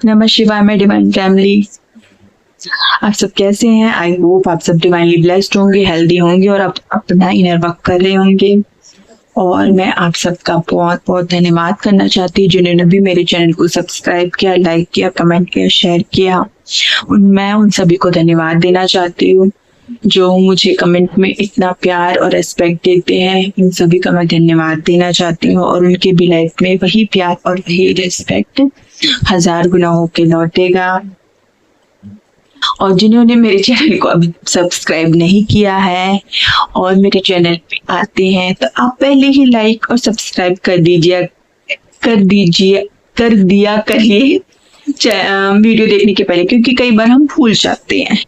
नमः शिवाय my divine family. आप सब कैसे हैं? आई होप आप सब डिवाइनली ब्लेस्ड होंगे, हेल्दी होंगे और आप अपना इनर वर्क कर रहे होंगे। और मैं आप सबका बहुत बहुत धन्यवाद करना चाहती हूँ जिन्होंने भी मेरे चैनल को सब्सक्राइब किया, लाइक किया, कमेंट किया, शेयर किया। मैं उन सभी को धन्यवाद देना चाहती हूँ जो मुझे कमेंट में इतना प्यार और रेस्पेक्ट देते हैं। इन सभी का मैं धन्यवाद देना चाहती हूँ और उनके भी लाइफ में वही प्यार और वही रेस्पेक्ट 1000 गुना होके लौटेगा। और जिन्होंने मेरे चैनल को अभी सब्सक्राइब नहीं किया है और मेरे चैनल पे आते हैं तो आप पहले ही लाइक और सब्सक्राइब कर दिया करिए वीडियो देखने के पहले, क्योंकि कई बार हम भूल जाते हैं।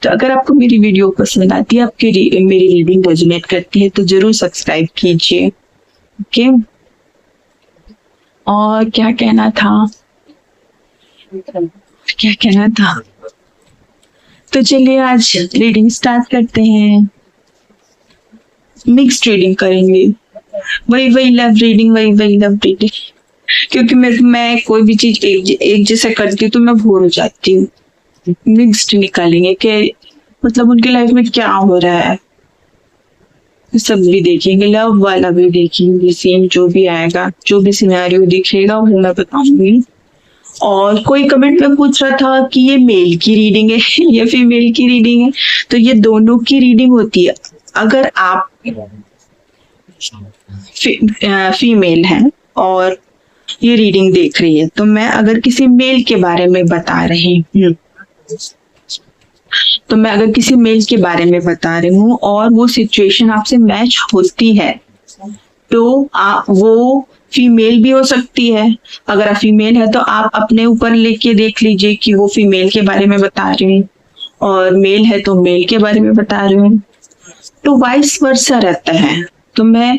तो अगर आपको मेरी वीडियो पसंद आती है, आपकी मेरी रीडिंग रेजोनेट करती है तो जरूर सब्सक्राइब कीजिए। ओके, और क्या कहना था तो चलिए आज रीडिंग स्टार्ट करते हैं। मिक्स्ड रीडिंग करेंगे, वही लव रीडिंग, वही लव रीडिंग, क्योंकि मैं कोई भी चीज एक जैसा करती हूँ तो मैं बोर हो जाती हूँ। मिक्स्ड निकालेंगे कि मतलब उनकी लाइफ में क्या हो रहा है, सब भी देखेंगे, लव वाला भी देखेंगे, सीन जो भी आएगा, जो भी सिनेरियो दिखेगा वो मैं बताऊंगी। और कोई कमेंट में पूछ रहा था कि ये मेल की रीडिंग है या फीमेल की रीडिंग है, तो ये दोनों की रीडिंग होती है। अगर आप फीमेल हैं और ये रीडिंग देख रही है तो मैं अगर किसी मेल के बारे में बता रही हूँ और वो सिचुएशन आपसे मैच होती है तो वो फीमेल भी हो सकती है। अगर आप फीमेल है तो आप अपने ऊपर लेके देख लीजिए कि वो फीमेल के बारे में बता रही हूँ और मेल है तो मेल के बारे में बता रही हूँ, तो वाइस वर्सा रहता है। तो मैं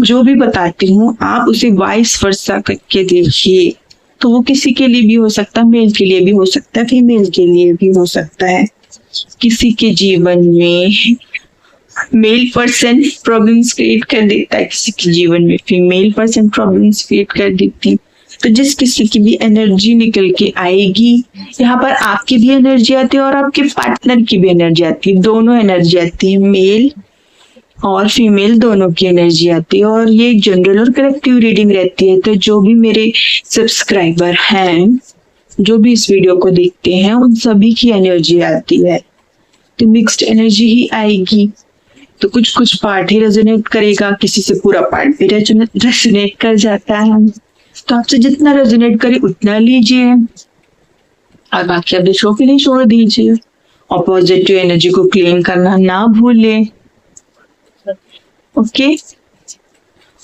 जो भी बताती हूँ आप उसे वाइस वर्सा करके देखिए, तो वो किसी के लिए भी हो सकता है, मेल के लिए भी हो सकता है, फीमेल के लिए भी हो सकता है। किसी के जीवन में मेल पर्सन प्रॉब्लम्स क्रिएट कर देता है, किसी के जीवन में फीमेल पर्सन प्रॉब्लम्स क्रिएट कर देती है। तो जिस किसी की भी एनर्जी निकल के आएगी, यहाँ पर आपकी भी एनर्जी आती है और आपके पार्टनर की भी एनर्जी आती है, दोनों एनर्जी आती है, मेल और फीमेल दोनों की एनर्जी आती है। और ये एक जनरल और कलेक्टिव रीडिंग रहती है। तो जो भी मेरे सब्सक्राइबर हैं, जो भी इस वीडियो को देखते हैं, उन सभी की एनर्जी आती है, तो मिक्स्ड एनर्जी ही आएगी। तो कुछ पार्ट ही रेजोनेट करेगा, किसी से पूरा पार्ट भी रेजोनेट कर जाता है। तो आपसे जितना रेजोनेट करे उतना लीजिए और बाकी आप दूसरों के लिए छोड़ दीजिए। और पॉजिटिव एनर्जी को क्लेम करना ना भूले। ओके,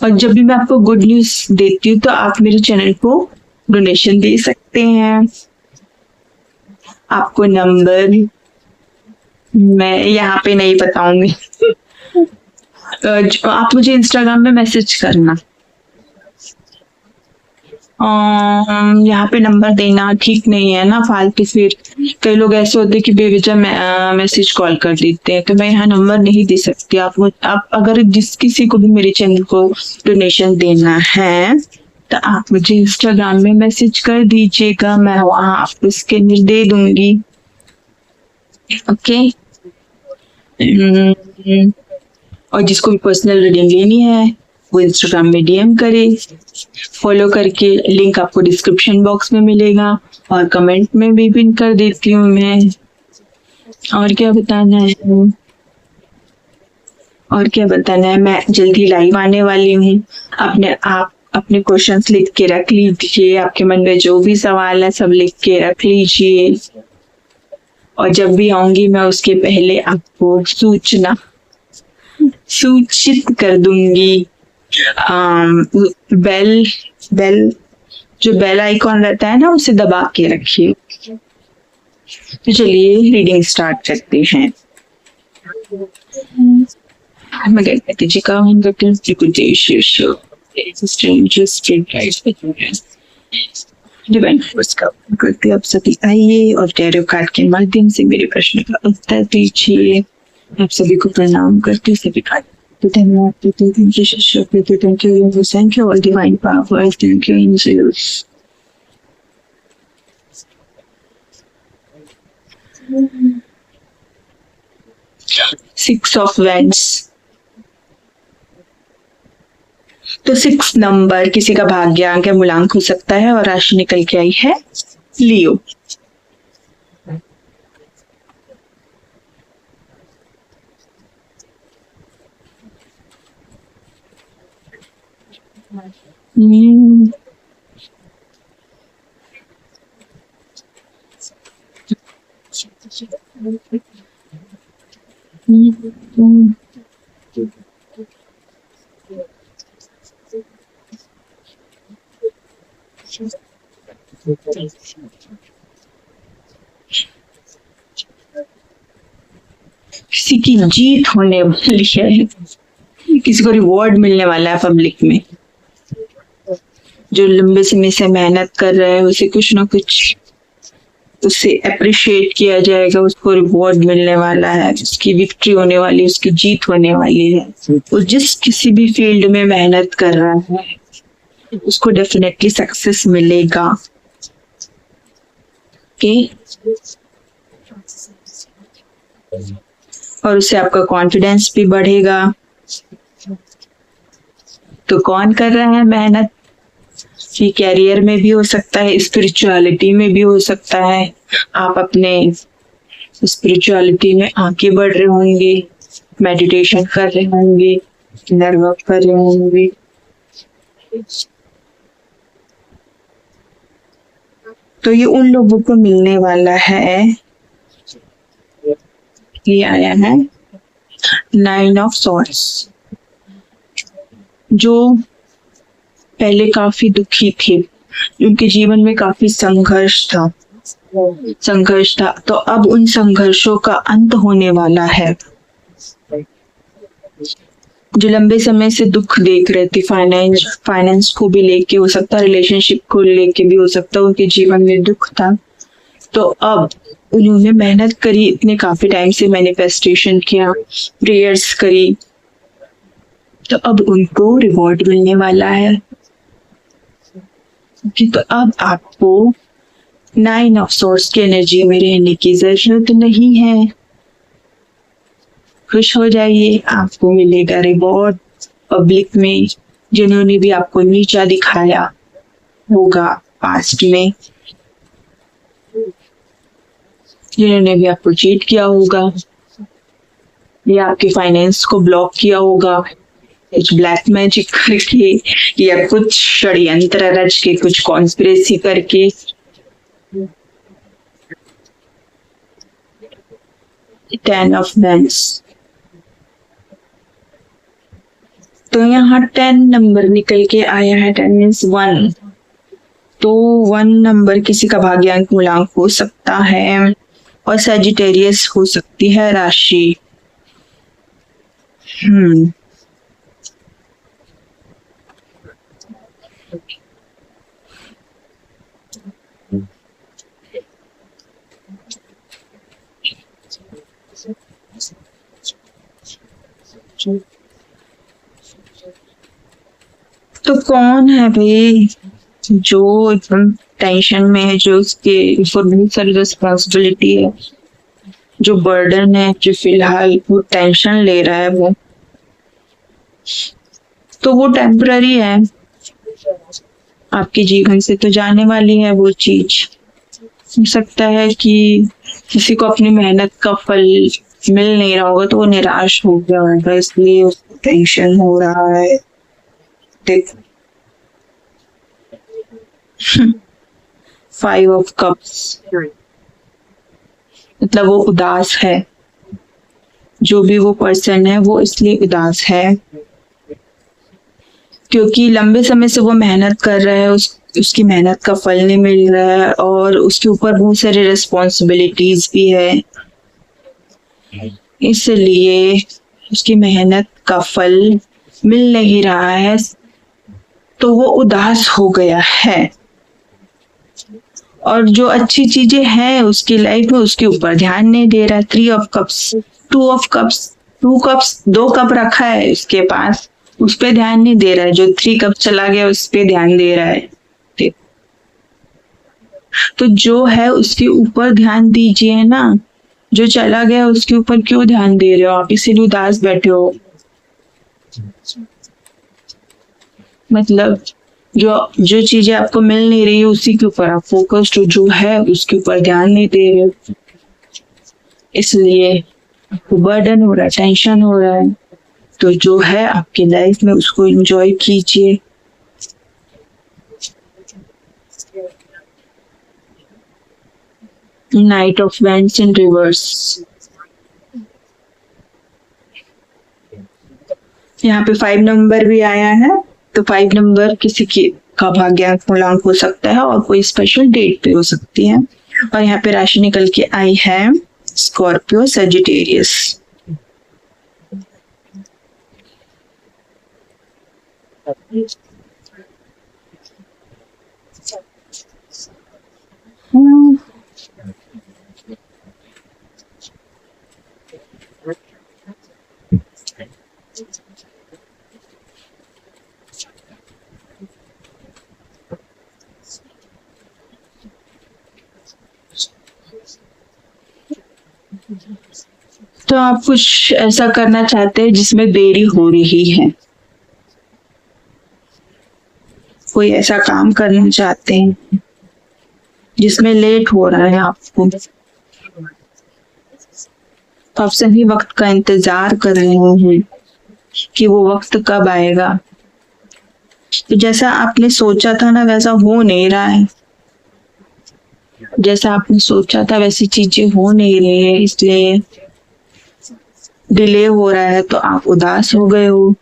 और जब भी मैं आपको गुड न्यूज देती हूँ तो आप मेरे चैनल को डोनेशन दे सकते हैं। आपको नंबर मैं यहाँ पे नहीं बताऊंगी आप मुझे इंस्टाग्राम में मैसेज करना। यहाँ पे नंबर देना ठीक नहीं है ना, फालतू। फिर कई लोग ऐसे होते हैं कि बेवजह मैसेज कॉल कर देते हैं, तो मैं यहाँ नंबर नहीं दे सकती। आप अगर जिस किसी को भी मेरे चैनल को डोनेशन देना है तो आप मुझे इंस्टाग्राम में मैसेज कर दीजिएगा, मैं वहाँ आपको इसके दे दूंगी। ओके, और जिसको भी पर्सनल रीडिंग लेनी है वो इंस्टाग्राम में डीएम करे, फॉलो करके। लिंक आपको डिस्क्रिप्शन बॉक्स में मिलेगा और कमेंट में भी पिन कर देती हूँ मैं। और क्या बताना है, मैं जल्दी लाइव आने वाली हूँ। आप अपने क्वेश्चंस लिख के रख लीजिए, आपके मन में जो भी सवाल है सब लिख के रख लीजिए, और जब भी आऊंगी मैं उसके पहले आपको सूचित कर दूंगी। बेल जो बेल आइकॉन रहता है ना, उसे दबा के रखिए। तो चलिए रीडिंग स्टार्ट करते हैं। मैं गणपति जी का डिवाइन फोर्स का करते आप सभी आइए और टैरो कार्ड के माध्यम से मेरे प्रश्न का उत्तर दीजिए। आप सभी को प्रणाम करते सभी कार्ड तो धन्यवाद देते हैं। Thank you all divine powers, thank you angels, six of wands. तो 6 नंबर किसी का भाग्यांक या मूलांक हो सकता है और राशि निकल के आई है लियो। किसी की जीत होने वाली है, किसी को रिवॉर्ड मिलने वाला है पब्लिक में। जो लंबे समय से मेहनत कर रहा है उसे कुछ ना कुछ उससे अप्रिशिएट किया जाएगा, उसको रिवॉर्ड मिलने वाला है, उसकी विक्ट्री होने वाली, उसकी जीत होने वाली है। वो जिस किसी भी फील्ड में मेहनत कर रहा है उसको डेफिनेटली सक्सेस मिलेगा। ओके, और उससे आपका कॉन्फिडेंस भी बढ़ेगा। तो कौन कर रहा है मेहनत? कि कैरियर में भी हो सकता है, स्पिरिचुअलिटी में भी हो सकता है। आप अपने स्पिरिचुअलिटी में आगे बढ़ रहे होंगे, मेडिटेशन कर रहे होंगे, इनर वर्क कर रहे होंगे। तो ये उन लोगों को मिलने वाला है। ये आया है 9 ऑफ सॉर्ड्स। जो पहले काफी दुखी थे, उनके जीवन में काफी संघर्ष था, तो अब उन संघर्षों का अंत होने वाला है। जो लंबे समय से दुख देख रहे थे, फाइनेंस को भी लेके हो सकता है, रिलेशनशिप को लेके भी हो सकता है, उनके जीवन में दुख था। तो अब उन्होंने मेहनत करी, इतने काफी टाइम से मैनिफेस्टेशन किया, प्रेयर्स करी, तो अब उनको रिवॉर्ड मिलने वाला है। तो अब आपको 9 ऑफ सोर्स की एनर्जी में रहने की जरूरत नहीं है। खुश हो जाइए, आपको मिलेगा रिवॉर्ड। पब्लिक में जिन्होंने भी आपको नीचा दिखाया होगा पास्ट में, जिन्होंने भी आपको चीट किया होगा या आपके फाइनेंस को ब्लॉक किया होगा, कुछ ब्लैक मैजिक करके या कुछ षड्यंत्र रच के, कुछ कॉन्स्पिरेसी करके, टेन ऑफ वैंड्स। तो यहाँ 10 नंबर निकल के आया है। 10 मीन्स 1। तो 1 नंबर किसी का भाग्यांक मूलांक हो सकता है और सजिटेरियस हो सकती है राशि। तो कौन है भाई जो एकदम टेंशन में है, जो उसके ऊपर बहुत सारी रिस्पॉन्सिबिलिटी है, जो बर्डन है, जो फिलहाल वो टेंशन ले रहा है, वो तो वो टेम्पररी है, आपके जीवन से तो जाने वाली है वो चीज। हो सकता है कि किसी को अपनी मेहनत का फल मिल नहीं रहा होगा तो वो निराश हो गया होगा, इसलिए उसको टेंशन हो रहा है। देखो 5 ऑफ कप्स, मतलब वो उदास है। जो भी वो पर्सन है वो इसलिए उदास है क्योंकि लंबे समय से वो मेहनत कर रहा है, उसकी मेहनत का फल नहीं मिल रहा है और उसके ऊपर बहुत सारी रिस्पॉन्सिबिलिटीज भी है, इसलिए उसकी मेहनत का फल मिल नहीं रहा है तो वो उदास हो गया है। और जो अच्छी चीजें हैं उसकी लाइफ में उसके ऊपर ध्यान नहीं दे रहा है। 3 of cups, 2 of cups, 2 cups, 2 cup रखा है उसके पास, उस पे ध्यान नहीं दे रहा है। जो 3 कप चला गया उस पे ध्यान दे रहा है। तो जो है उसके ऊपर ध्यान दीजिए ना, जो चला गया उसके ऊपर क्यों ध्यान दे रहे हो आप, इसीलिए उदास बैठे हो। मतलब जो जो चीजें आपको मिल नहीं रही है उसी के ऊपर आप फोकस्ड हो, जो है उसके ऊपर ध्यान नहीं दे रहे हो, इसलिए आपको बर्डन हो रहा है, टेंशन हो रहा है। तो जो है आपकी लाइफ में उसको एंजॉय कीजिए। Night of wands in reverse, यहाँ पे 5 नंबर भी आया है, तो 5 नंबर किसी की का भाग्यांक मूलांक हो सकता है और कोई स्पेशल डेट पे हो सकती है। और यहाँ पे राशि निकल के आई है स्कॉर्पियो सेजिटेरियस। तो आप कुछ ऐसा करना चाहते हैं जिसमें देरी हो रही है, कोई ऐसा काम करना चाहते हैं जिसमें लेट हो रहा है आपको, तो आप सही वक्त का इंतजार कर रहे हैं कि वो वक्त कब आएगा। तो जैसा आपने सोचा था ना वैसा हो नहीं रहा है, जैसा आपने सोचा था वैसी चीजें हो नहीं रही है, इसलिए डिले हो रहा है, तो आप उदास हो गए हो।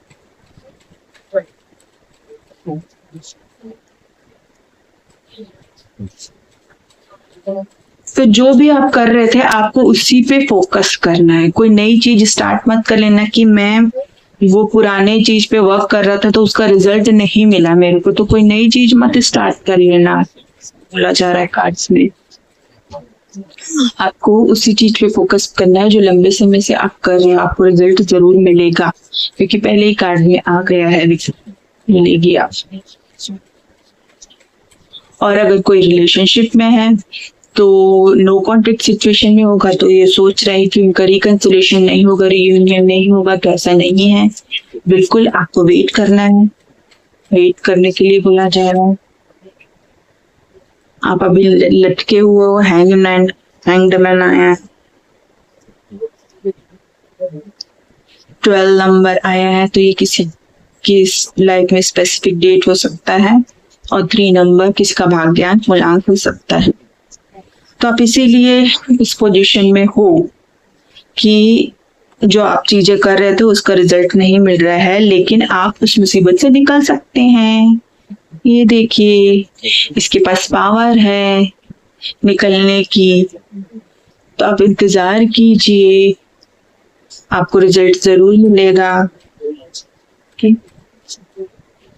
तो जो भी आप कर रहे थे आपको उसी पे फोकस करना है, कोई नई चीज स्टार्ट मत कर लेना कि मैं वो पुराने चीज पे वर्क कर रहा था तो उसका रिजल्ट नहीं मिला मेरे को, तो कोई नई चीज मत स्टार्ट कर लेना, बोला जा रहा है कार्ड्स में। आपको उसी चीज पे फोकस करना है जो लंबे समय से आप कर रहे हो, आपको रिजल्ट जरूर मिलेगा, क्योंकि पहले ही कार्ड में आ गया है मिलेगी आप। और अगर कोई रिलेशनशिप में है तो नो कॉन्टेक्ट सिचुएशन में होगा, तो ये सोच रहा है कि उनका रिकंसिलिएशन नहीं होगा, रियूनियन नहीं होगा, तो ऐसा नहीं है। बिल्कुल आपको वेट करना है, वेट करने के लिए बोला जा रहा है। आप अभी लटके हुए हो, हैंग्ड मैन आया है, 12 नंबर आया है, तो ये किसी की लाइफ में स्पेसिफिक डेट हो सकता है, और 3 नंबर किसी का भाग्यांक मूलांक हो सकता है। तो आप इसीलिए इस पोजीशन में हो कि जो आप चीजें कर रहे थे उसका रिजल्ट नहीं मिल रहा है, लेकिन आप उस मुसीबत से निकल सकते हैं। ये देखिए इसके पास पावर है निकलने की, तो आप इंतजार कीजिए, आपको रिजल्ट जरूर मिलेगा।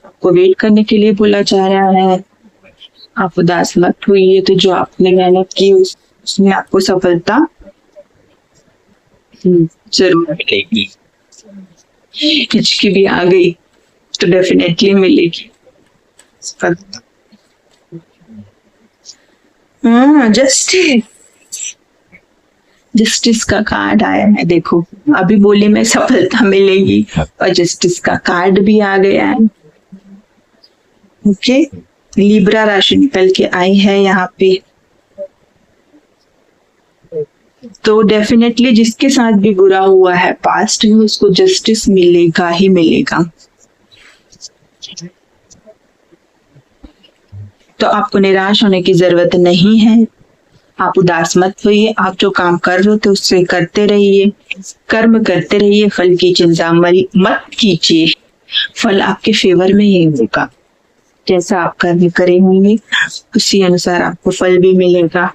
आपको वेट करने के लिए बोला जा रहा है, आप उदास मत हुई, तो जो आपने मेहनत की उसमें आपको सफलता जरूर मिलेगी। हिचकी भी आ गई तो डेफिनेटली मिलेगी सफलता। हाँ, जस्टिस का कार्ड आया है, देखो अभी बोली मैं सफलता मिलेगी और जस्टिस का कार्ड भी आ गया है। ओके, लिब्रा राशि निकल के आई है यहाँ पे, तो डेफिनेटली जिसके साथ भी बुरा हुआ है पास्ट में उसको जस्टिस मिलेगा ही मिलेगा। तो आपको निराश होने की जरूरत नहीं है, आप उदास मत होइए, आप जो काम कर रहे थे उससे करते रहिए, कर्म करते रहिए, फल की चिंता मत कीजिए, फल आपके फेवर में ही होगा। जैसा आप कर्म करेंगे उसी अनुसार आपको फल भी मिलेगा।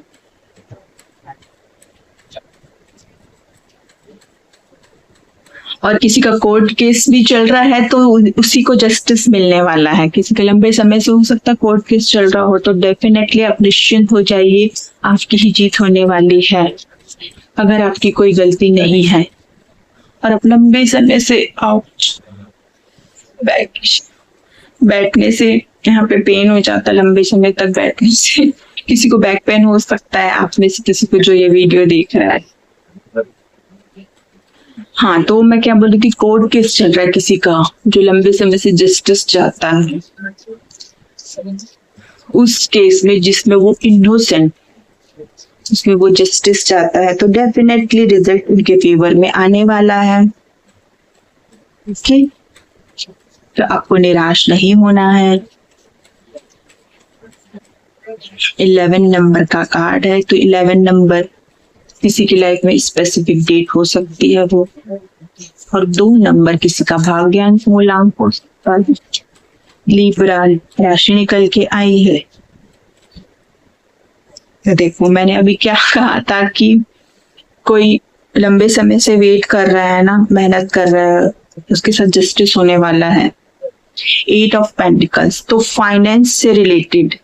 और किसी का कोर्ट केस भी चल रहा है तो उसी को जस्टिस मिलने वाला है। किसी का लंबे समय से हो सकता है कोर्ट केस चल रहा हो, तो डेफिनेटली आप निश्चिंत हो जाइए, आपकी ही जीत होने वाली है अगर आपकी कोई गलती नहीं है। और आप लंबे समय से बैठने से यहाँ पे पेन हो जाता है, लंबे समय तक बैठने से किसी को बैक पेन हो सकता है, आप में से किसी को जो ये वीडियो देख रहा है। हाँ, तो मैं क्या बोल रही थी, कोर्ट केस चल रहा है किसी का जो लंबे समय से जस्टिस चाहता है। उस केस में जिसमें वो इनोसेंट, उसमें वो जस्टिस चाहता है, तो डेफिनेटली रिजल्ट उनके फेवर में आने वाला है। ओके, तो आपको निराश नहीं होना है। 11 नंबर का कार्ड है, तो 11 नंबर किसी की लाइफ में स्पेसिफिक डेट हो सकती है वो, और 2 नंबर किसी का भाग्यांक मूलांक हो सकता है। लिब्रा राशि निकल के आई है। तो देखो, मैंने अभी क्या कहा था कि कोई लंबे समय से वेट कर रहा है ना, मेहनत कर रहा है, उसके साथ जस्टिस होने वाला है। 8 ऑफ पेंटिकल्स, तो फाइनेंस से रिलेटेड,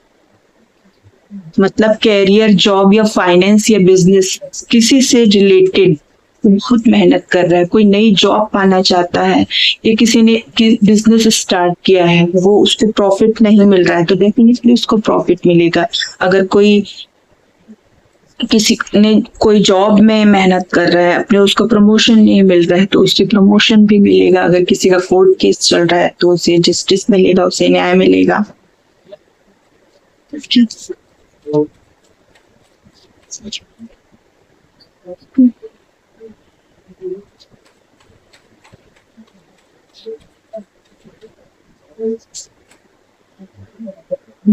मतलब कैरियर, जॉब या फाइनेंस या बिजनेस, किसी से रिलेटेड बहुत मेहनत कर रहा है। कोई नई जॉब पाना चाहता है या किसी ने बिजनेस स्टार्ट किया है, वो उसको प्रॉफिट नहीं मिल रहा है, तो डेफिनेटली उसको प्रॉफिट मिलेगा। अगर किसी ने कोई जॉब में मेहनत कर रहा है, अपने उसको प्रमोशन नहीं मिल रहा है, तो उसकी प्रमोशन भी मिलेगा। अगर किसी का कोर्ट केस चल रहा है तो उसे जस्टिस मिलेगा, उसे न्याय मिलेगा।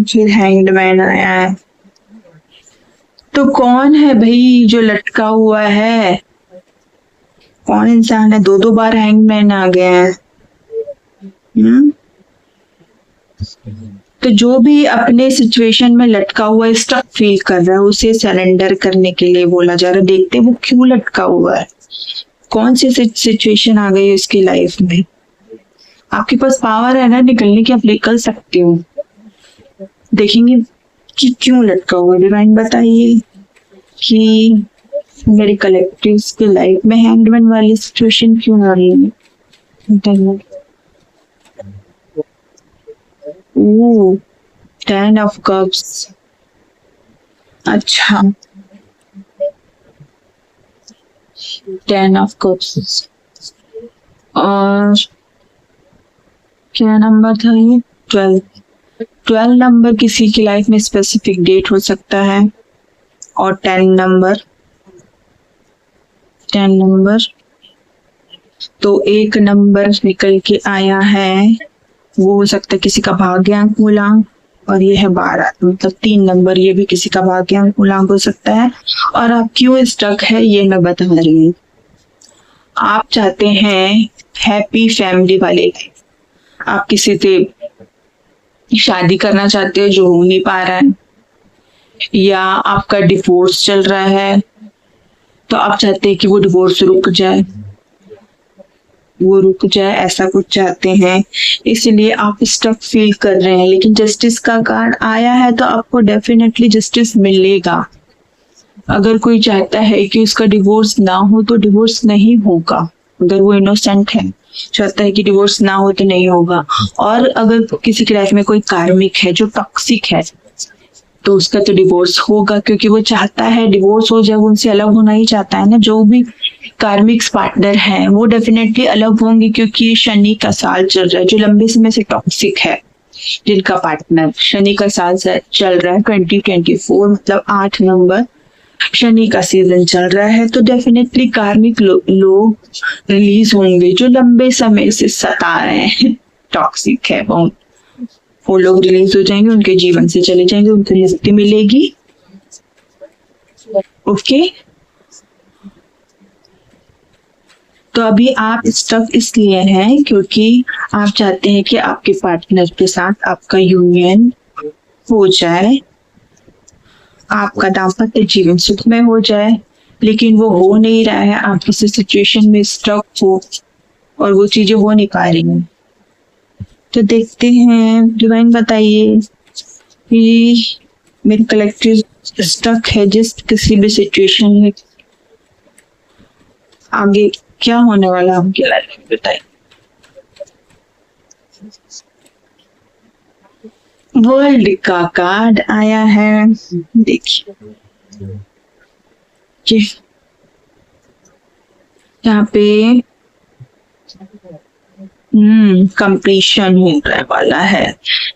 फिर हैंगमैन आया है, तो कौन है भाई जो लटका हुआ है? कौन इंसान है? 2 बार हैंगमैन आ गया है। तो जो भी अपने सिचुएशन में लटका हुआ, स्टक फील कर रहा है, उसे सरेंडर करने के लिए बोला जा रहा है। देखते वो क्यों लटका हुआ है, कौन सी सिचुएशन आ गई है उसकी लाइफ में। आपके पास पावर है ना निकलने की, आप निकल सकते हो। देखेंगे कि क्यों लटका हुआ। डिवाइन बताइए कि मेरे कलेक्टिव्स की लाइफ में हैंगमैन वाली सिचुएशन क्यों आ रही है। ओह, 10 ऑफ कप्स। अच्छा, 10 ऑफ कप्स और क्या नंबर था ये? 12 नंबर किसी की लाइफ में स्पेसिफिक डेट हो सकता है। और 10 नंबर, तो एक नंबर निकल के आया है, वो हो सकता है किसी का भाग्यांक मूलांक, और ये है 12, मतलब 3 नंबर, ये भी किसी का भाग्यांक मूलांक हो सकता है। और आप क्यों स्टक है ये मैं बता रही हूँ। आप चाहते हैं हैप्पी फैमिली वाले लाइफ, आप किसी से शादी करना चाहते हो जो हो नहीं पा रहा है, या आपका डिवोर्स चल रहा है, तो आप चाहते हैं कि वो डिवोर्स रुक जाए, ऐसा कुछ चाहते हैं, इसलिए आप स्टक फील कर रहे हैं। लेकिन जस्टिस का कार्ड आया है, तो आपको डेफिनेटली जस्टिस मिलेगा। अगर कोई चाहता है कि उसका डिवोर्स ना हो, तो डिवोर्स नहीं होगा। अगर वो इनोसेंट है, चाहता है कि डिवोर्स ना हो, तो नहीं होगा। और अगर किसी की लाइफ में कोई कार्मिक है जो टॉक्सिक है, तो उसका तो डिवोर्स होगा, क्योंकि वो चाहता है डिवोर्स हो जाए, वो उनसे अलग होना ही चाहता है ना। जो भी कार्मिक पार्टनर है वो डेफिनेटली अलग होंगे, क्योंकि ये शनि का साल चल रहा है। जो लंबे समय से टॉक्सिक है, जिनका पार्टनर शनि का साल चल रहा है 2024, मतलब 8 नंबर शनि का सीजन चल रहा है, तो डेफिनेटली कार्मिक लोग रिलीज होंगे जो लंबे समय से सता रहे हैं, टॉक्सिक है वो लोग रिलीज हो जाएंगे, उनके जीवन से चले जाएंगे, उनको मुक्ति मिलेगी। ओके, तो अभी आप स्टक इसलिए हैं क्योंकि आप चाहते हैं कि आपके पार्टनर के साथ आपका यूनियन हो जाए, आपका दाम्पत्य जीवन सुखमय हो जाए, लेकिन वो हो नहीं रहा है। आप किसी सिचुएशन में स्टक हो और वो चीजें हो नहीं पा रही हैं। तो देखते हैं, डिवाइन बताइए कि मेरे कलेक्टिव स्टक है जिस किसी भी सिचुएशन में, आगे क्या होने वाला है उनकी लाइफ में, बताइए। वर्ल्ड का कार्ड आया है, देखिए यहाँ पे कंप्लीशन होने वाला है।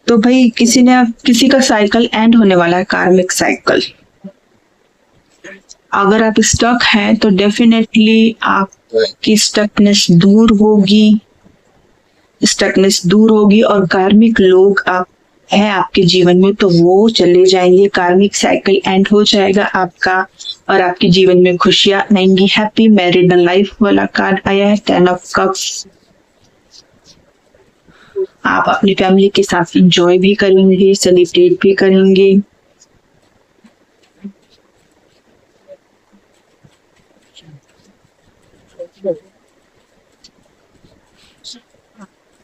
तो भाई किसी का साइकिल एंड होने वाला है, कार्मिक साइकिल। अगर आप स्टक हैं तो डेफिनेटली आपकी स्टकनेस दूर होगी और कार्मिक लोग आप है आपके जीवन में तो वो चले जाएंगे, कार्मिक साइकिल एंड हो जाएगा आपका और आपके जीवन में खुशियां आएंगी। हैप्पी मैरिड लाइफ वाला कार्ड आया है, 10 ऑफ कप्स। आप अपनी फैमिली के साथ एंजॉय भी करेंगे, सेलिब्रेट भी करेंगे।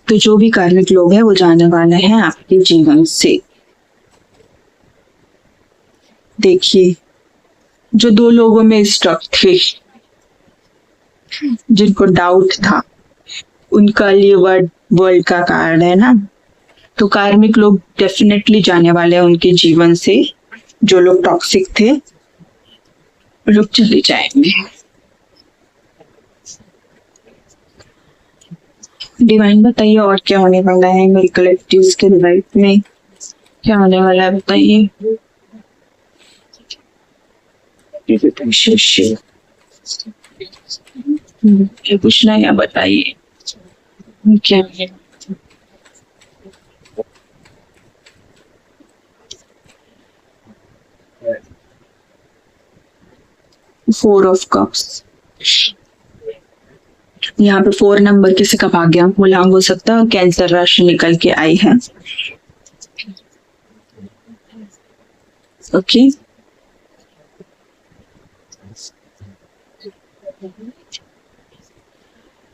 तो जो भी कार्मिक लोग हैं वो जाने वाले हैं आपके जीवन से। देखिए, जो 2 लोगों में स्टक थे, जिनको डाउट था, उनका लिए वर्ल्ड का कार्ड है ना, तो कार्मिक लोग डेफिनेटली जाने वाले हैं उनके जीवन से। जो लोग टॉक्सिक थे वो लोग चले जाएंगे। डिवाइन बताइए और क्या होने वाला है मेरी कलेक्टिव्स के लाइफ में, क्या होने वाला है बताइए। कुछ नया बताइए क्या है। फोर ऑफ कप्स, यहाँ पे 4 नंबर किसी का भाग्य मूलांक हो सकता है। कैंसर राशि निकल के आई है। ओके,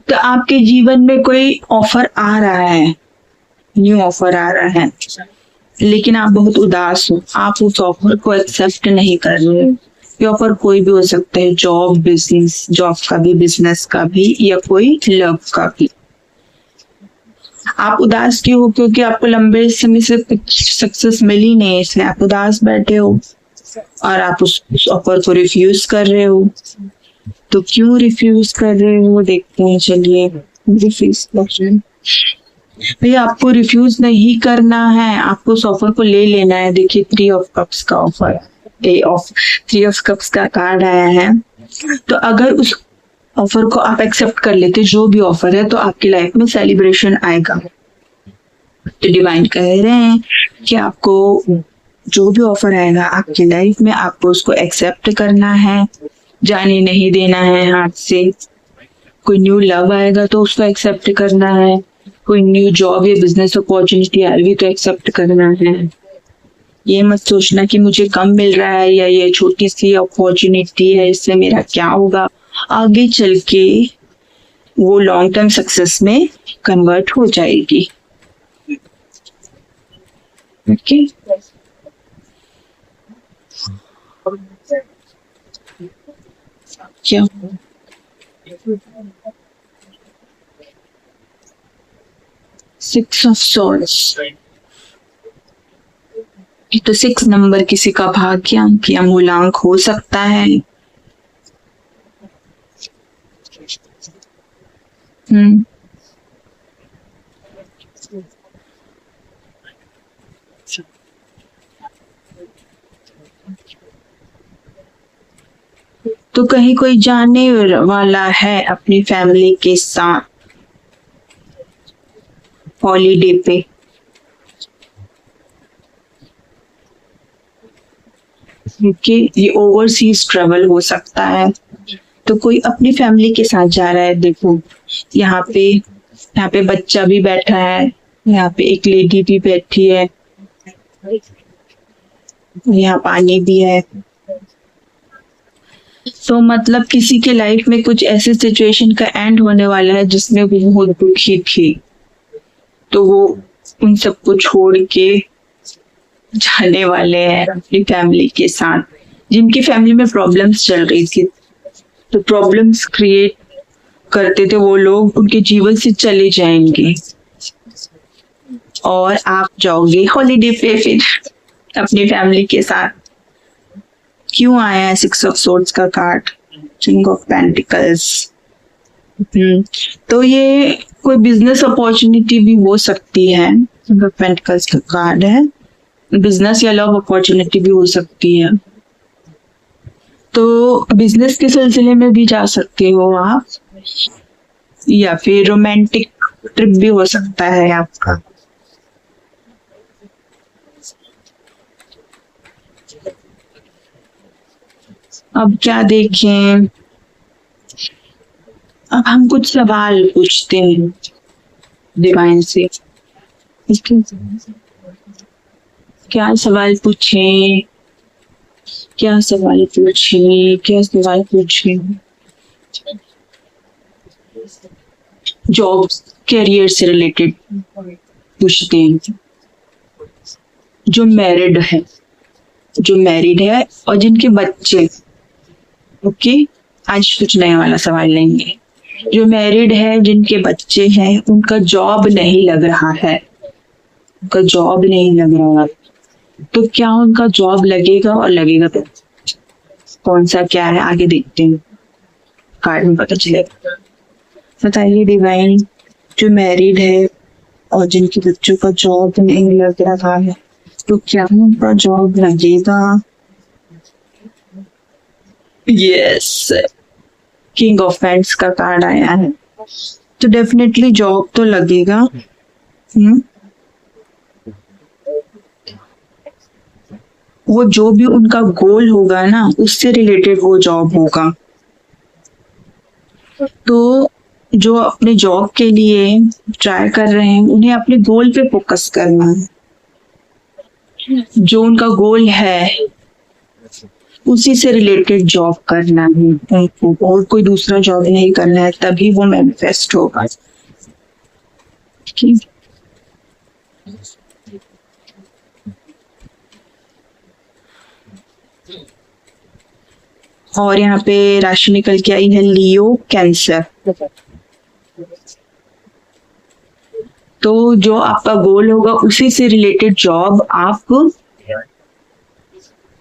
तो आपके जीवन में कोई ऑफर आ रहा है, न्यू ऑफर आ रहा है, लेकिन आप बहुत उदास हो, आप उस ऑफर को एक्सेप्ट नहीं कर रहे हो। ये ऑफर कोई भी हो सकता है, जॉब का भी, बिजनेस का भी, या कोई लव का भी। आप उदास क्यों हो? क्योंकि आपको लंबे समय से कुछ सक्सेस मिली नहीं, इसलिए आप उदास बैठे हो और आप उस ऑफर को रिफ्यूज कर रहे हो। तो क्यों रिफ्यूज कर रहे हो देखते हैं, चलिए। भैया आपको रिफ्यूज नहीं करना है, आपको उस ऑफर को ले लेना है। देखिए 3 ऑफ कप्स का ऑफर, 3 ऑफ कप्स का कार्ड आया है। तो अगर उस ऑफर को आप एक्सेप्ट कर लेते, जो भी ऑफर है, तो आपकी लाइफ में सेलिब्रेशन आएगा। तो डिवाइन कह रहे हैं कि आपको जो भी ऑफर आएगा आपकी लाइफ में, आपको उसको एक्सेप्ट करना है, जाने नहीं देना है हाथ से। कोई न्यू लव आएगा तो उसको एक्सेप्ट करना है, कोई न्यू जॉब या बिजनेस अपॉर्चुनिटी आएगी तो एक्सेप्ट करना है। ये मत सोचना कि मुझे कम मिल रहा है या ये छोटी सी अपॉर्चुनिटी है, इससे मेरा क्या होगा। आगे चल के वो लॉन्ग टर्म सक्सेस में कन्वर्ट हो जाएगी। ओके, क्या 6 ऑफ सॉर्ड्स, तो 6 नंबर किसी का भाग्यांक या मूलांक हो सकता है। तो कहीं कोई जाने वाला है अपनी फैमिली के साथ हॉलीडे पे। ये ओवरसीज ट्रेवल हो सकता है, तो कोई अपनी फैमिली के साथ जा रहा है। देखो यहाँ पे बच्चा भी बैठा है, यहाँ पे एक लेडी भी बैठी है, यहाँ पानी भी है। तो मतलब किसी के लाइफ में कुछ ऐसे सिचुएशन का एंड होने वाला है जिसमें वो बहुत दुखी थी, तो वो उन सबको छोड़ के जाने वाले हैं अपनी फैमिली के साथ। जिनकी फैमिली में प्रॉब्लम्स चल रही थी, तो प्रॉब्लम्स क्रिएट करते थे वो लोग, उनके जीवन से चले जाएंगे और आप जाओगे हॉलीडे पे फिर अपनी फैमिली के साथ। क्यों आया है 6 ऑफ सोर्ड्स का कार्ड, किंग ऑफ पेंटिकल्स। तो ये कोई बिजनेस अपॉर्चुनिटी भी हो सकती है, पेंटिकल्स का कार्ड है, बिजनेस या लव अपॉर्चुनिटी भी हो सकती है, तो बिजनेस के सिलसिले में भी जा सकते हो आप, या फिर रोमांटिक ट्रिप भी हो सकता है आपका। अब क्या देखें, अब हम कुछ सवाल पूछते हैं डिवाइन से। क्या सवाल पूछें, क्या सवाल पूछें, क्या सवाल पूछें? जॉब कैरियर से रिलेटेड पूछते हैं। जो मैरिड है, जो मैरिड है और जिनके बच्चे, ओके, आज कुछ नया वाला सवाल लेंगे। जो मैरिड है, जिनके बच्चे हैं, उनका जॉब नहीं लग रहा है, उनका जॉब नहीं लग रहा है, तो क्या उनका जॉब लगेगा, और लगेगा तो कौन सा क्या है, आगे देखते हैं, कार्ड में पता चलेगा। बताइए डिवाइन, जो मैरिड है और जिनके बच्चों का जॉब नहीं लग रहा है, तो क्या उनका जॉब लगेगा? यस, किंग ऑफ पेंट्स का कार्ड आया है, तो डेफिनेटली जॉब तो लगेगा। वो जो भी उनका गोल होगा ना, उससे रिलेटेड वो जॉब होगा। तो जो अपने जॉब के लिए ट्राई कर रहे हैं, उन्हें अपने गोल पे फोकस करना है। जो उनका गोल है उसी से रिलेटेड जॉब करना है उनको, और कोई दूसरा जॉब नहीं करना है, तभी वो मैनिफेस्ट होगा। और यहाँ पे राशि निकल के आई है लियो कैंसर। तो जो आपका गोल होगा उसी से रिलेटेड जॉब आप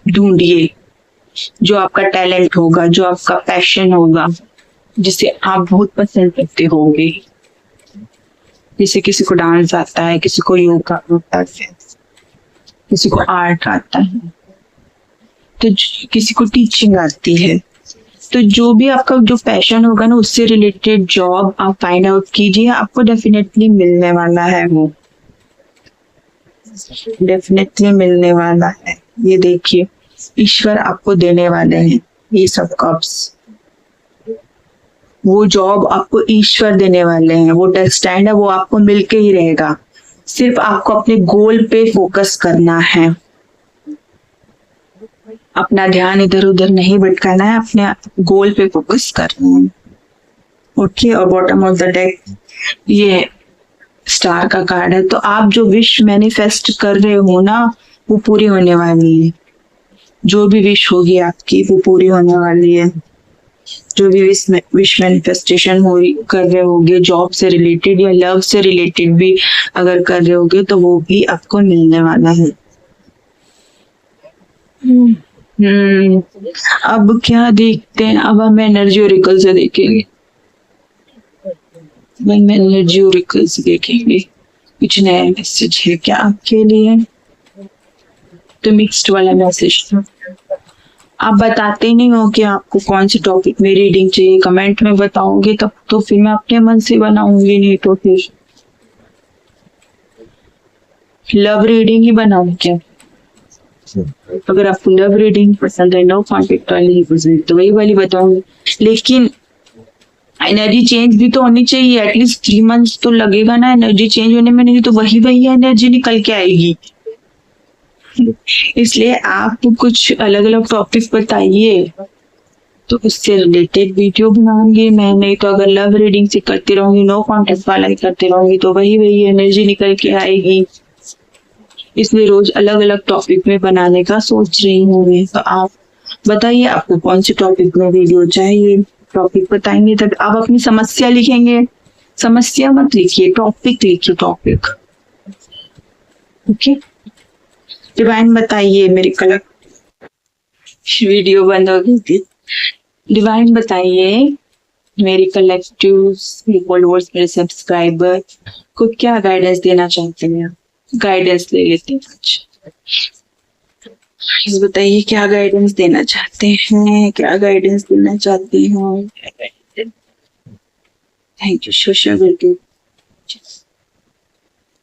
ढूंढिए। जो आपका टैलेंट होगा, जो आपका पैशन होगा, जिसे आप बहुत पसंद करते होंगे, जैसे किसी को डांस आता है, किसी को योगा आता है, किसी को आर्ट आता है, तो किसी को टीचिंग आती है। तो जो भी आपका जो पैशन होगा ना, उससे रिलेटेड जॉब आप फाइंड आउट कीजिए, आपको डेफिनेटली मिलने वाला है, वो डेफिनेटली मिलने वाला है। ये देखिए, ईश्वर आपको देने वाले हैं ये सब कप्स, वो जॉब आपको ईश्वर देने वाले हैं, वो डेस्टाइंड है, वो आपको मिलके ही रहेगा। सिर्फ आपको अपने गोल पे फोकस करना है, अपना ध्यान इधर उधर नहीं भटकाना है, अपने गोल पे फोकस करना है। ओके, और बॉटम ऑफ द डेक ये स्टार का कार्ड है। तो आप जो विश मैनिफेस्ट कर रहे हो ना, वो पूरी होने वाली है। जो भी विश होगी आपकी, वो पूरी होने वाली है। जो भी विश मैनिफेस्टेशन हो कर रहे होगे, जॉब से रिलेटेड या लव से रिलेटेड भी अगर कर रहे होगे, तो वो भी आपको मिलने वाला है। अब क्या देखते हैं, अब हम एनर्जी ओरेकल से देखेंगे। एनर्जी ओरेकल से देखेंगे कुछ नया मैसेज है क्या आपके लिए। तो मिक्स्ड वाला मैसेज था। आप बताते नहीं हो कि आपको कौन सी टॉपिक में रीडिंग चाहिए, कमेंट में बताओगे तब तो फिर मैं अपने मन से बनाऊंगी, नहीं तो फिर लव रीडिंग ही बनाऊं क्या? अगर आपको लव रीडिंग पसंद है, नो कॉन्टेक्ट वाली पसंद, तो वही वाली बताऊंगी। लेकिन एनर्जी चेंज भी तो होनी चाहिए, एटलीस्ट 3 मंथ्स तो लगेगा ना एनर्जी चेंज होने में, नहीं तो वही एनर्जी निकल के आएगी। इसलिए आप कुछ अलग अलग टॉपिक बताइए, तो उससे रिलेटेड वीडियो बनाऊंगी मैं। नहीं तो अगर लव रीडिंग से करती रहूंगी, नो कॉन्टेक्ट वाला ही करती रहूंगी, तो वही एनर्जी निकल के आएगी। इसलिए रोज अलग अलग टॉपिक में बनाने का सोच रही हूँ मैं। तो आप बताइए आपको कौन से टॉपिक में वीडियो चाहिए, टॉपिक बताएंगे तब आप अपनी समस्या लिखेंगे। समस्या मत लिखिए, टॉपिक लिखिए, टॉपिक। ओके, डिवाइन बताइए, मेरी कलर वीडियो बंद हो गई थी। डिवाइन बताइए मेरे कलेक्टिव्स, मेरे फॉलोअर्स, मेरे सब्सक्राइबर को क्या गाइडेंस देना चाहते हैं? गाइडेंस ले लेते हैं आज। प्लीज बताइए क्या गाइडेंस देना चाहते हैं, क्या गाइडेंस देना चाहते हैं? Thank you social.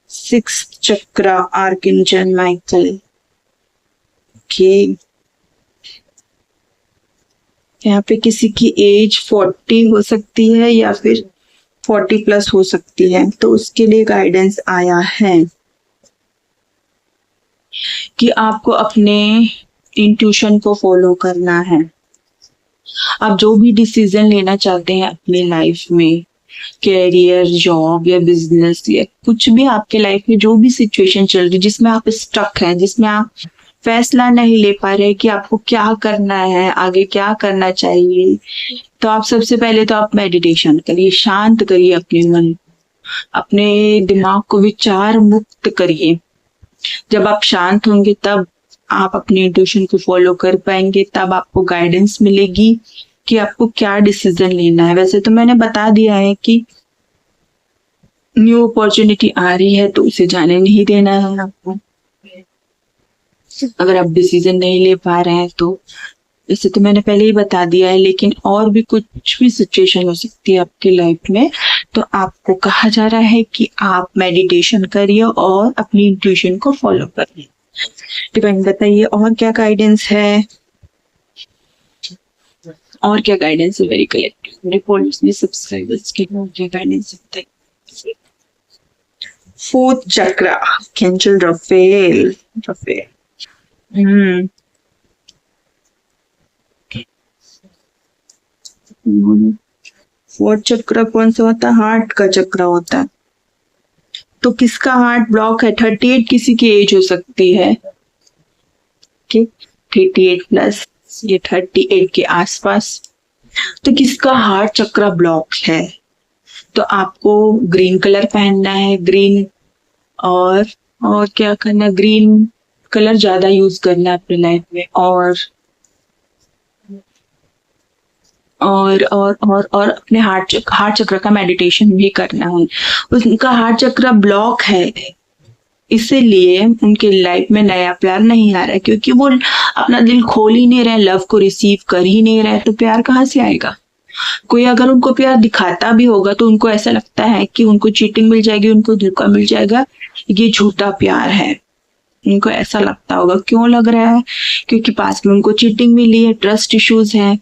6 chakra archangel Michael के यहाँ पे किसी की एज 40 हो सकती है या फिर 40 प्लस हो सकती है, तो उसके लिए गाइडेंस आया है कि आपको अपने इंट्यूशन को फॉलो करना है। आप जो भी डिसीजन लेना चाहते हैं अपनी लाइफ में, कैरियर, जॉब या बिजनेस या कुछ भी आपके लाइफ में जो भी सिचुएशन चल रही है जिसमें आप स्टक हैं, जिसमें आप फैसला नहीं ले पा रहे कि आपको क्या करना है, आगे क्या करना चाहिए, तो आप सबसे पहले तो आप मेडिटेशन करिए, शांत करिए अपने मन, अपने दिमाग को विचार मुक्त करिए। जब आप शांत होंगे तब आप अपने इंट्यूशन को फॉलो कर पाएंगे, तब आपको गाइडेंस मिलेगी कि आपको क्या डिसीजन लेना है। वैसे तो मैंने बता दिया है कि न्यू अपॉर्चुनिटी आ रही है तो उसे जाने नहीं देना है आपको। अगर आप डिसीजन नहीं ले पा रहे हैं तो इसे तो मैंने पहले ही बता दिया है, लेकिन और भी कुछ भी सिचुएशन हो सकती है आपकी लाइफ में, तो आपको कहा जा रहा है कि आप मेडिटेशन करिए और अपनी इंट्यूशन को फॉलो करिए। डिवाइन बताइए और क्या गाइडेंस है, और क्या गाइडेंस है मेरे कलेक्टिव, मेरे फॉलोअर्स, मेरे सब्सक्राइबर्स के लिए क्या गाइडेंस है? 4th चक्रा आर्कएंजल राफेल। फोर्थ चक्र कौन सा होता है? हार्ट का चक्र होता है। तो किसका हार्ट ब्लॉक है? 38 किसी की एज हो सकती है, 38 प्लस, ये 38 के आसपास। तो किसका हार्ट चक्र ब्लॉक है? तो आपको ग्रीन कलर पहनना है, ग्रीन और क्या करना, ग्रीन कलर ज्यादा यूज करना है अपनी लाइफ में, और अपने हार्ट चक्र का मेडिटेशन भी करना है। उनका हार्ट चक्र ब्लॉक है, इसीलिए उनके लाइफ में नया प्यार नहीं आ रहा है, क्योंकि वो अपना दिल खोल ही नहीं रहे, लव को रिसीव कर ही नहीं रहे, तो प्यार कहाँ से आएगा? कोई अगर उनको प्यार दिखाता भी होगा तो उनको ऐसा लगता है कि उनको चीटिंग मिल जाएगी, उनको धोखा मिल जाएगा, ये झूठा प्यार है। उनको ऐसा लगता होगा। क्यों लग रहा है? क्योंकि पास में उनको चीटिंग मिली है, ट्रस्ट इश्यूज हैं,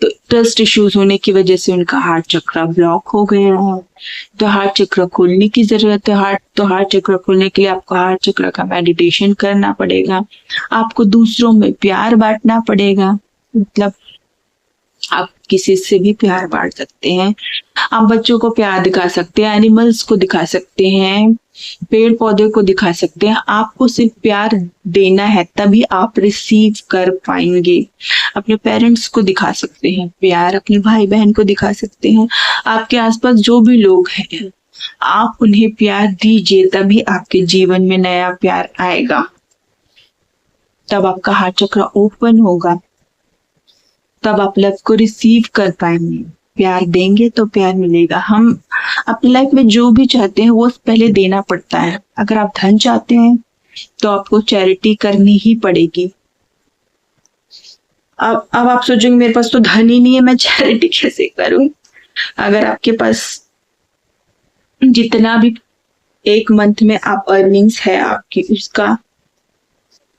तो ट्रस्ट इश्यूज होने की वजह से उनका हार्ट चक्र ब्लॉक हो गया है। तो हार्ट चक्र खोलने की जरूरत है। हार्ट चक्र खोलने के लिए आपको हार्ट चक्र का मेडिटेशन करना पड़ेगा, आपको दूसरों में प्यार बांटना पड़ेगा। मतलब आप किसी से भी प्यार बांट सकते हैं, आप बच्चों को प्यार दिखा सकते हैं, एनिमल्स को दिखा सकते हैं, पेड़ पौधे को दिखा सकते हैं। आपको सिर्फ प्यार देना है, तभी आप रिसीव कर पाएंगे। अपने पेरेंट्स को दिखा सकते हैं प्यार, अपने भाई बहन को दिखा सकते हैं, आपके आसपास जो भी लोग हैं आप उन्हें प्यार दीजिए, तभी आपके जीवन में नया प्यार आएगा, तब आपका हार्ट चक्र ओपन होगा, तब आप लव को रिसीव कर पाएंगे। प्यार देंगे तो प्यार मिलेगा। हम अपनी लाइफ में जो भी चाहते हैं वो पहले देना पड़ता है। अगर आप धन चाहते हैं तो आपको चैरिटी करनी ही पड़ेगी। अब आप सोचेंगे मेरे पास तो धन ही नहीं है, मैं चैरिटी कैसे करूं? अगर आपके पास जितना भी एक मंथ में आप अर्निंग्स है आपकी, उसका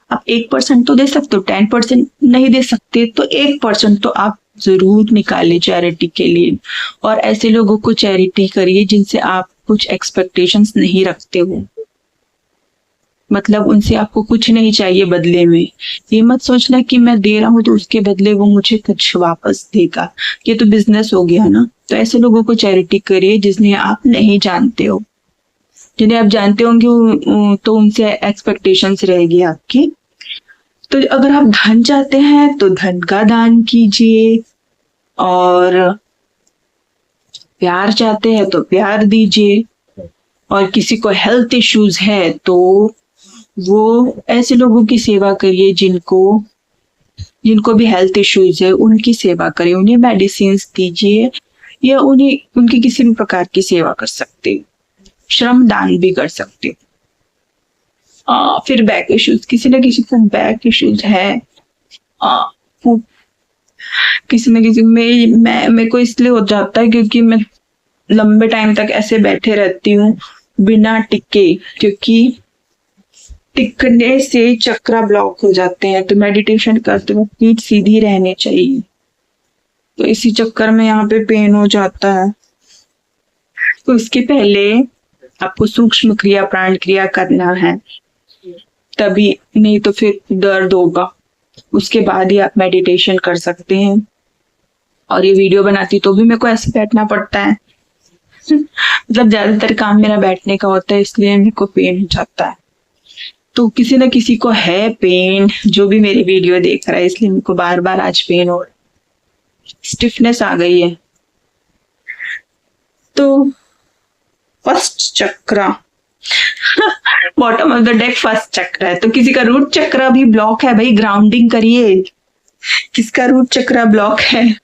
आप 1% तो दे सकते हो, 10% नहीं दे सकते तो 1% तो आप जरूर निकालिए चैरिटी के लिए। और ऐसे लोगों को चैरिटी करिए जिनसे आप कुछ एक्सपेक्टेशंस नहीं रखते हो, मतलब उनसे आपको कुछ नहीं चाहिए बदले में। ये मत सोचना कि मैं दे रहा हूँ तो उसके बदले वो मुझे कुछ वापस देगा, ये तो बिजनेस हो गया ना। तो ऐसे लोगों को चैरिटी करिए जिन्हें आप नहीं जानते हो। जिन्हें आप जानते होंगे तो उनसे एक्सपेक्टेशंस रहेगी आपकी। तो अगर आप धन चाहते हैं तो धन का दान कीजिए, और प्यार चाहते हैं तो प्यार दीजिए, और किसी को हेल्थ इश्यूज है तो वो ऐसे लोगों की सेवा करिए जिनको भी हेल्थ इश्यूज है उनकी सेवा करें, उन्हें मेडिसिन दीजिए या उन्हें उनकी किसी भी प्रकार की सेवा कर सकते हो, श्रम दान भी कर सकते हो। फिर बैक इश्यूज, किसी न किसी को बैक इश्यूज है, वो किसी न किसी मैं मेरे को इसलिए हो जाता है क्योंकि मैं लंबे टाइम तक ऐसे बैठे रहती हूँ बिना टिके, क्योंकि टिकने से चक्रा ब्लॉक हो जाते हैं। तो मेडिटेशन करते हुए पीठ सीधी रहनी चाहिए, तो इसी चक्कर में यहाँ पे पेन हो जाता है। तो उसके पहले आपको सूक्ष्म क्रिया प्राण क्रिया करना है, तभी, नहीं तो फिर दर्द होगा। उसके बाद ही आप मेडिटेशन कर सकते हैं। और ये वीडियो बनाती तो भी मेरे को ऐसे बैठना पड़ता है मतलब ज्यादातर काम मेरा बैठने का होता है, इसलिए मेरे को पेन हो जाता है। तो किसी न किसी को है पेन, जो भी मेरी वीडियो देख रहा है, इसलिए मेरे को बार बार आज पेन हो रहा है, स्टिफनेस आ गई है। तो first chakra bottom of the deck first चक्र है, तो किसी का रूट चक्र भी ब्लॉक है, भाई ग्राउंडिंग करिए। किसका रूट चक्र ब्लॉक है,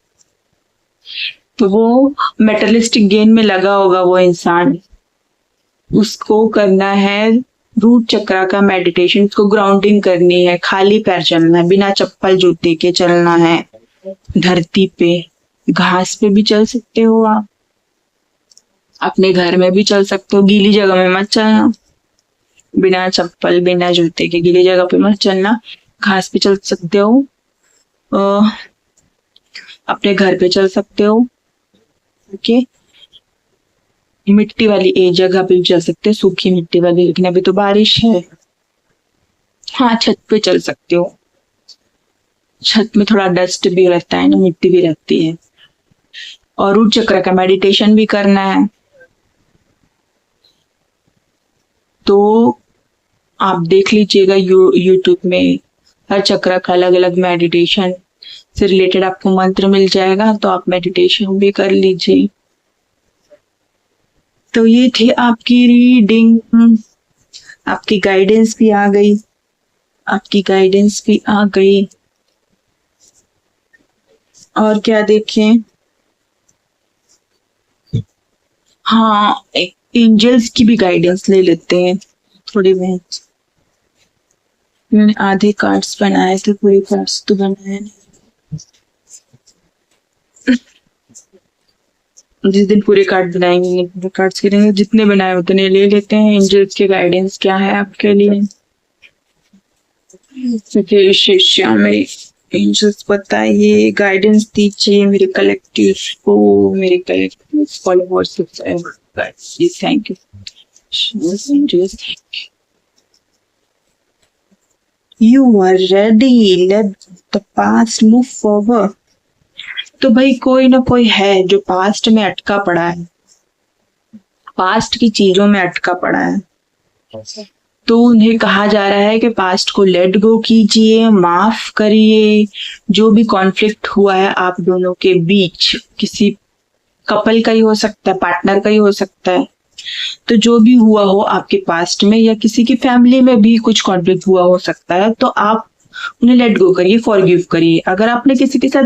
तो वो मेटलिस्टिक गेन में लगा होगा वो इंसान, उसको करना है रूट चक्र का मेडिटेशन, उसको ग्राउंडिंग करनी है, खाली पैर चलना है, बिना चप्पल जूते के चलना है, धरती पे, घास पे भी चल सकते हो आप, अपने घर में भी चल सकते हो, गीली जगह में मत चलना, बिना चप्पल बिना जूते के गीली जगह पे मत चलना, घास पे चल सकते हो, अपने घर पे चल सकते हो, ओके। मिट्टी वाली एक जगह पे भी चल सकते हो, सूखी मिट्टी वाली, लेकिन अभी तो बारिश है। हाँ, छत पे चल सकते हो, छत में थोड़ा डस्ट भी रहता है ना, मिट्टी भी रहती है। और रूट चक्र का मेडिटेशन भी करना है, तो आप देख लीजिएगा यूट्यूब में हर चक्र का अलग अलग मेडिटेशन से रिलेटेड आपको मंत्र मिल जाएगा, तो आप मेडिटेशन भी कर लीजिए। तो ये थी आपकी रीडिंग, आपकी गाइडेंस भी आ गई, आपकी गाइडेंस भी आ गई। और क्या देखें, हाँ, एंजल्स की भी गाइडेंस ले लेते हैं थोड़ी बहुत। मैंने आधे कार्ड्स बनाए थे, पूरे कार्ड्स तो बनाए नहीं। जिस दिन पूरे कार्ड बनाएंगे, पूरे कार्ड्स करेंगे, जितने बनाए उतने ले लेते हैं। एंजल्स के गाइडेंस क्या है आपके लिए, शिष्या में एंजल्स बताइए, गाइडेंस दीजिए मेरे कलेक्टिव को, मेरे collective followers. Thank you angels, you are ready, let the past move forward. तो भाई कोई ना कोई है जो पास्ट में अटका पड़ा है, पास्ट की चीजों में अटका पड़ा है, तो उन्हें कहा जा रहा है कि पास्ट को लेट गो कीजिए, माफ करिए। जो भी कॉन्फ्लिक्ट हुआ है आप दोनों के बीच, किसी कपल का ही हो सकता है, पार्टनर का ही हो सकता है, तो जो भी हुआ हो आपके पास्ट में, या किसी की फैमिली में भी कुछ कॉन्फ्लिक्ट हुआ हो सकता है, तो आप उन्हें लेट गो करिए, फॉरगिव करिए। अगर आपने किसी के साथ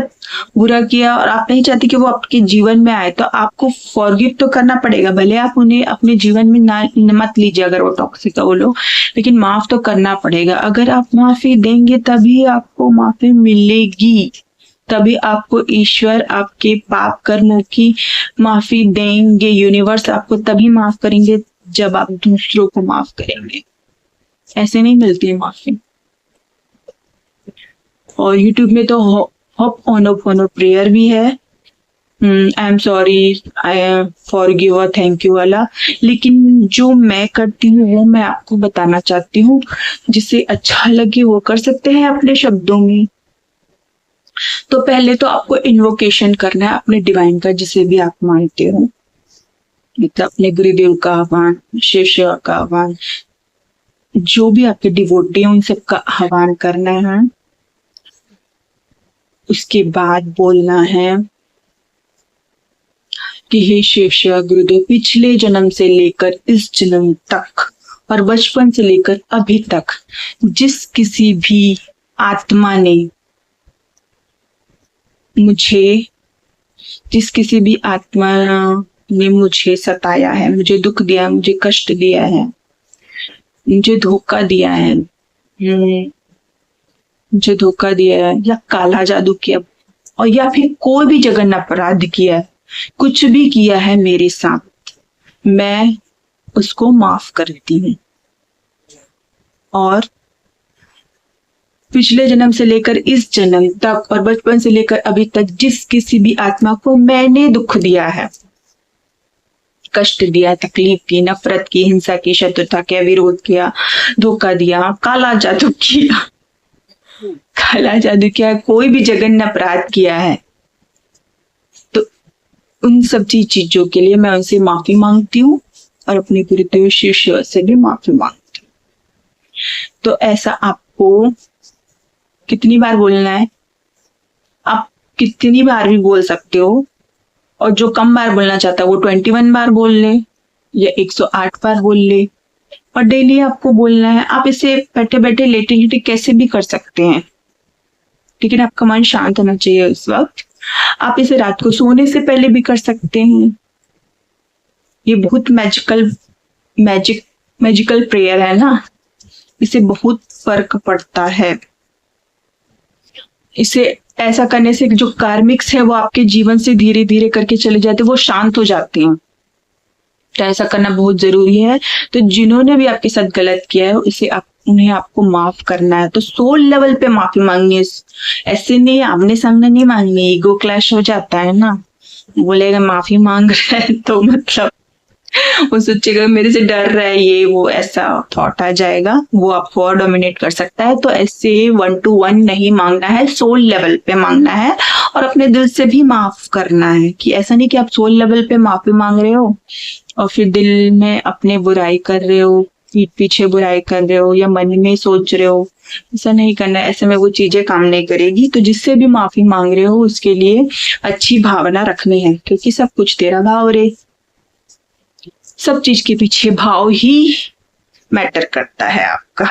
बुरा किया और आप नहीं चाहते कि वो आपके जीवन में आए, तो आपको फॉरगिव तो करना पड़ेगा, भले आप उन्हें अपने जीवन में ना मत लीजिए अगर वो टॉक्सिक है वो लोग, लेकिन माफ तो करना पड़ेगा। अगर आप माफी देंगे तभी आपको माफी मिलेगी, तभी आपको ईश्वर आपके पाप कर्मों की माफी देंगे। यूनिवर्स आपको तभी माफ करेंगे जब आप दूसरों को माफ करेंगे, ऐसे नहीं मिलती है माफी। और यूट्यूब में तो हॉप ऑन प्रेयर भी है, I am sorry, I am forgive, thank you वाला, लेकिन जो मैं करती हूँ वो मैं आपको बताना चाहती हूँ, जिसे अच्छा लगे वो कर सकते हैं अपने शब्दों में। तो पहले तो आपको इन्वोकेशन करना है अपने डिवाइन का, जिसे भी आप मानते हो, मतलब अपने गुरुदेव का आह्वान, शिष्य का आह्वान, जो भी आपके डिवोटी हैं उन सबका आह्वान करना है। उसके बाद बोलना है कि हे शिष्य गुरुदेव, पिछले जन्म से लेकर इस जन्म तक और बचपन से लेकर अभी तक जिस किसी भी आत्मा ने मुझे जिस किसी भी आत्मा ने मुझे सताया है, मुझे दुख दिया, मुझे कष्ट दिया है, मुझे धोखा दिया है, मुझे धोखा दिया है या काला जादू किया और या फिर कोई भी जघन्य अपराध किया है, कुछ भी किया है मेरे साथ, मैं उसको माफ करती हूँ। और पिछले जन्म से लेकर इस जन्म तक और बचपन से लेकर अभी तक जिस किसी भी आत्मा को मैंने दुख दिया है, कष्ट दिया, तकलीफ की, नफरत की, हिंसा की, शत्रुता किया, विरोध किया, धोखा दिया, काला जादू किया, कोई भी जघन्य अपराध किया है, तो उन सब चीजों के लिए मैं उनसे माफी मांगती हूँ और अपने गुरुदेव शिष्य से भी माफी मांगती हूँ। तो ऐसा आपको कितनी बार बोलना है? आप कितनी बार भी बोल सकते हो, और जो कम बार बोलना चाहता है वो 21 बार बोल ले या 108 बार बोल ले, और डेली आपको बोलना है। आप इसे बैठे बैठे लेटे लेटे कैसे भी कर सकते हैं, लेकिन आपका मन शांत होना चाहिए उस वक्त। आप इसे रात को सोने से पहले भी कर सकते हैं। ये बहुत मैजिकल प्रेयर है ना, इसे बहुत फर्क पड़ता है। इसे ऐसा करने से जो कार्मिक्स है वो आपके जीवन से धीरे धीरे करके चले जाते, वो शांत हो जाते हैं। तो ऐसा करना बहुत जरूरी है। तो जिन्होंने भी आपके साथ गलत किया है इसे उन्हें आपको माफ करना है। तो सोल लेवल पे माफी मांगनी है, ऐसे नहीं आमने सामने नहीं मांगनी। ईगो क्लैश हो जाता है ना, बोलेगा माफी मांग रहा है तो मतलब वो सोचेगा मेरे से डर रहा है, ये वो ऐसा थॉट आ जाएगा, वो आपको और डोमिनेट कर सकता है। तो ऐसे 1 to 1 नहीं मांगना है, सोल लेवल पे मांगना है और अपने दिल से भी माफ करना है। कि ऐसा नहीं कि आप सोल लेवल पे माफी मांग रहे हो और फिर दिल में अपने बुराई कर रहे हो, पीठ पीछे बुराई कर रहे हो या मन में सोच रहे हो। ऐसा नहीं करना, ऐसे में वो चीजें काम नहीं करेगी। तो जिससे भी माफी मांग रहे हो उसके लिए अच्छी भावना रखनी है, क्योंकि सब कुछ तेरा भाव रे। सब चीज के पीछे भाव ही मैटर करता है आपका।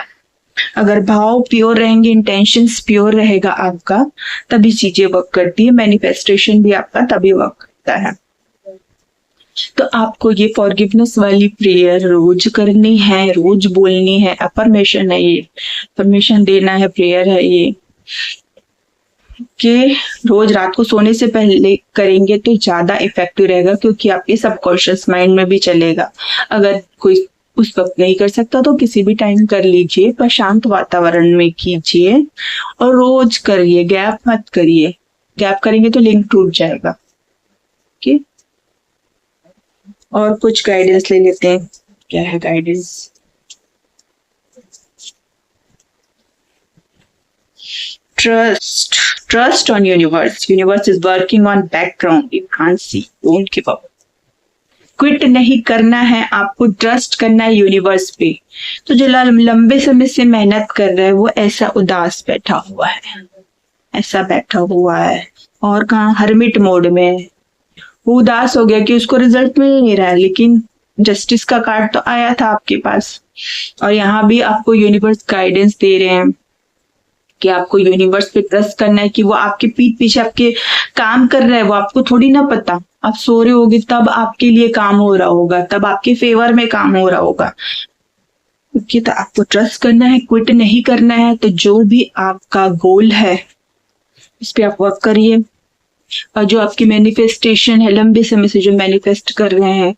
अगर भाव प्योर रहेंगे, इंटेंशंस प्योर रहेगा आपका, तभी चीजें वर्क करती है। मैनिफेस्टेशन भी आपका तभी वर्क करता है। तो आपको ये फॉरगिवनेस वाली प्रेयर रोज करनी है, रोज बोलनी है। अफर्मेशन है ये, अफर्मेशन देना है, प्रेयर है ये, कि रोज रात को सोने से पहले करेंगे तो ज्यादा इफेक्टिव रहेगा, क्योंकि आपके सबकॉन्शियस माइंड में भी चलेगा। अगर कोई उस वक्त नहीं कर सकता तो किसी भी टाइम कर लीजिए, पर शांत वातावरण में कीजिए और रोज करिए, गैप मत करिए। गैप करेंगे तो लिंक टूट जाएगा। ओके, और कुछ गाइडेंस ले लेते हैं। क्या है guidance? Trust on universe. Universe is working on background. You can't see. Don't give up. Quit नहीं करना है आपको, ट्रस्ट करना है यूनिवर्स पे। तो जो लंबे समय से मेहनत कर रहा है वो ऐसा उदास बैठा हुआ है, ऐसा बैठा हुआ है और कहाँ हर्मिट मोड में। वो उदास हो गया कि उसको रिजल्ट मिल नहीं रहा है, लेकिन जस्टिस का कार्ड तो आया था आपके पास। और यहाँ भी आपको यूनिवर्स गाइडेंस दे रहे हैं कि आपको यूनिवर्स पे ट्रस्ट करना है कि वो आपके पीठ पीछे आपके काम कर रहा है। वो आपको थोड़ी ना पता, आप सो रहे होगे तब आपके लिए काम हो रहा होगा, तब आपके फेवर में काम हो रहा होगा। ओके, तो आपको ट्रस्ट करना है, क्विट नहीं करना है। तो जो भी आपका गोल है इस पे आप वर्क करिए, और जो आपकी मैनिफेस्टेशन है, लंबे समय से जो मैनिफेस्ट कर रहे हैं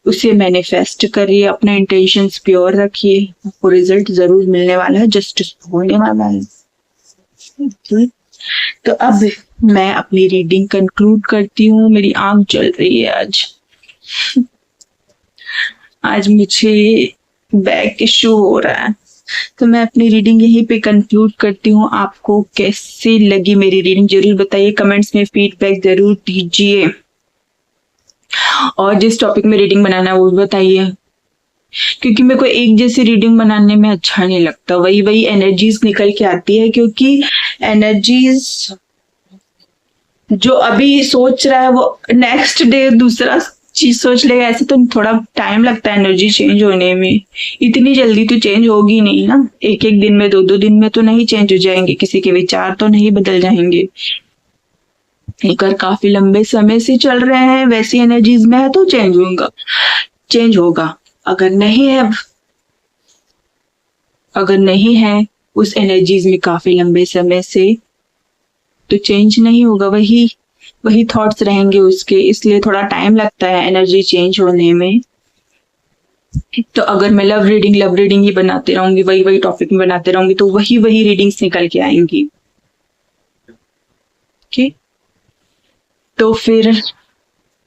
उसे मैनिफेस्ट करिए। अपना इंटेंशंस प्योर रखिए, आपको रिजल्ट जरूर मिलने वाला है, जस्टिस होने वाला है। तो अब मैं अपनी रीडिंग कंक्लूड करती हूँ। मेरी आंख जल रही है आज मुझे बैक इशू हो रहा है, तो मैं अपनी रीडिंग यहीं पे कंक्लूड करती हूँ। आपको कैसी लगी मेरी रीडिंग जरूर बताइए, कमेंट्स में फीडबैक जरूर दीजिए, और जिस टॉपिक में रीडिंग बनाना है वो बताइए, क्योंकि मेरे को एक जैसी रीडिंग बनाने में अच्छा नहीं लगता। वही वही एनर्जीज निकल के आती है, क्योंकि एनर्जीज जो अभी सोच रहा है वो नेक्स्ट डे दूसरा चीज सोच लेगा। ऐसे तो थोड़ा टाइम लगता है एनर्जी चेंज होने में, इतनी जल्दी तो चेंज होगी नहीं ना। एक एक दिन में, दो दो दिन में तो नहीं चेंज हो जाएंगे, किसी के विचार तो नहीं बदल जाएंगे। अगर काफी लंबे समय से चल रहे हैं वैसी एनर्जीज में है तो चेंज होगा। अगर नहीं है उस एनर्जीज में काफी लंबे समय से तो चेंज नहीं होगा, वही थॉट्स रहेंगे उसके, इसलिए थोड़ा टाइम लगता है एनर्जी चेंज होने में। तो अगर मैं लव रीडिंग ही बनाते रहूंगी, वही टॉपिक में बनाते रहूंगी तो वही रीडिंग्स निकल के आएंगी। ओके, तो फिर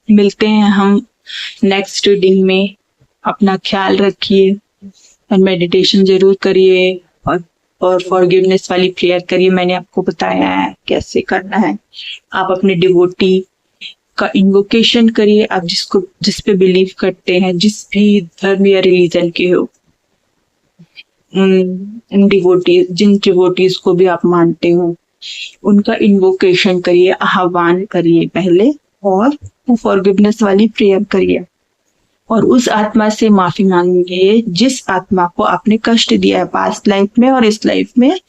मिलते हैं हम नेक्स्ट रीडिंग में। अपना ख्याल रखिए और मेडिटेशन जरूर करिए और फॉरगिवनेस वाली प्रेयर करिए। मैंने आपको बताया है कैसे करना है। आप अपने डिवोटी का इन्वोकेशन करिए, आप जिस पे बिलीव करते हैं, जिस भी धर्म या रिलीजन के हो, जिन डिवोटीज को भी आप मानते हो उनका इन्वोकेशन करिए, आह्वान करिए पहले, और फॉरगिवनेस वाली प्रेयर करिए और उस आत्मा से माफी मांगिए जिस आत्मा को आपने कष्ट दिया है पास्ट लाइफ में और इस लाइफ में,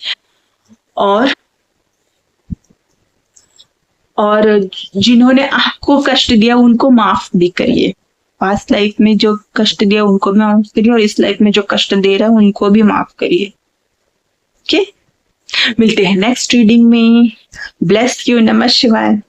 और जिन्होंने आपको कष्ट दिया उनको माफ भी करिए। पास्ट लाइफ में जो कष्ट दिया उनको भी माफ करिए और इस लाइफ में जो कष्ट दे रहा है उनको भी माफ करिए। ओके, मिलते हैं नेक्स्ट रीडिंग में। Bless you. नमः शिवाय।